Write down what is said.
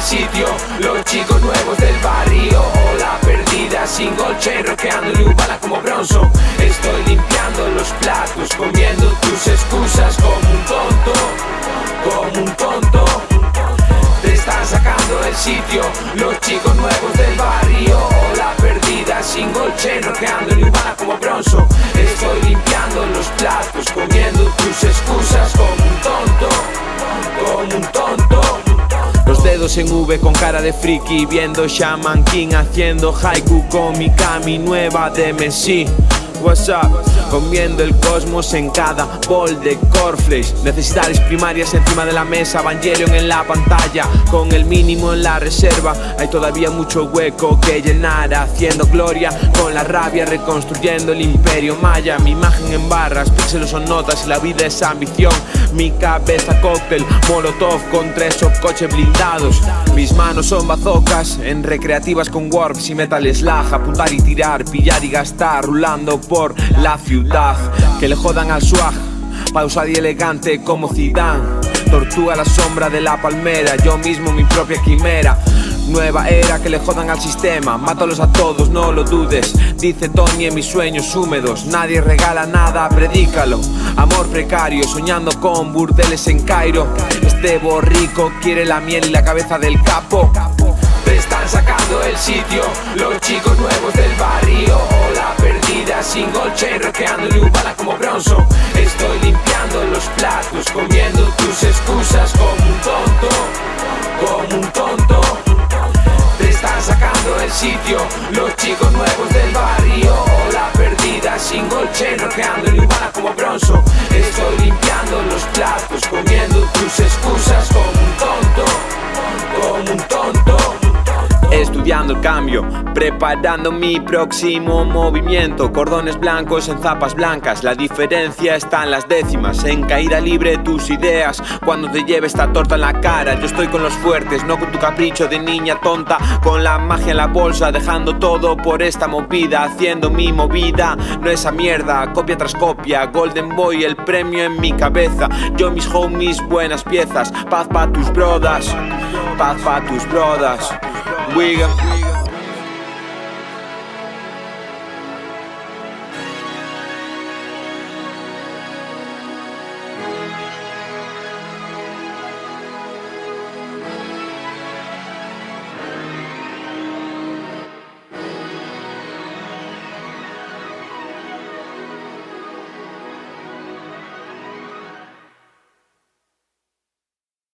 Sitio, los chicos nuevos del barrio o la perdida sin golche, rockeando Ljubljana como Bronson. Estoy limpiando los platos, comiendo tus excusas como un tonto. Te están sacando del sitio, los chicos nuevos del barrio o la perdida sin golche, rockeando Ljubljana como Bronson. Estoy limpiando los platos, comiendo tus excusas como un tonto. Los dedos en V con cara de friki, viendo Shaman King haciendo haiku con mi Kami nueva de Messi. What's up? Comiendo el cosmos en cada bol de cornflakes. Necesidades primarias encima de la mesa, Evangelion en la pantalla, con el mínimo en la reserva. Hay todavía mucho hueco que llenar, haciendo gloria con la rabia, reconstruyendo el imperio maya. Mi imagen en barras, píxeles son notas y la vida es ambición. Mi cabeza cóctel, molotov con 3 coches blindados. Mis manos son bazocas en recreativas con warps y metal slag. Apuntar y tirar, pillar y gastar, rulando por la ciudad. Que le jodan al swag, pausado y elegante como Zidane. Tortuga a la sombra de la palmera, yo mismo mi propia quimera. Nueva era, que le jodan al sistema, mátalos a todos, no lo dudes. Dice Tony en mis sueños húmedos, nadie regala nada, predícalo. Amor precario, soñando con burdeles en Cairo. Este borrico quiere la miel y la cabeza del capo. Te están sacando del sitio, los chicos nuevos del barrio o la perdida sin golche, rockeando Ljubljana como Bronson. Estoy limpiando los platos, comiendo tus excusas como un tonto. Te están sacando del sitio, los chicos nuevos del barrio o la perdida sin golche, rockeando Ljubljana como Bronson. Estoy limpiando los platos, comiendo tus excusas como un tonto. Estudiando el cambio, preparando mi próximo movimiento. Cordones blancos en zapas blancas, la diferencia está en las décimas. En caída libre tus ideas, cuando te lleve esta torta en la cara. Yo estoy con los fuertes, no con tu capricho de niña tonta. Con la magia en la bolsa, dejando todo por esta movida. Haciendo mi movida, no esa mierda, copia tras copia. Golden Boy, el premio en mi cabeza. Yo mis homies, buenas piezas. Paz pa' tus brodas, paz pa' tus brodas. We got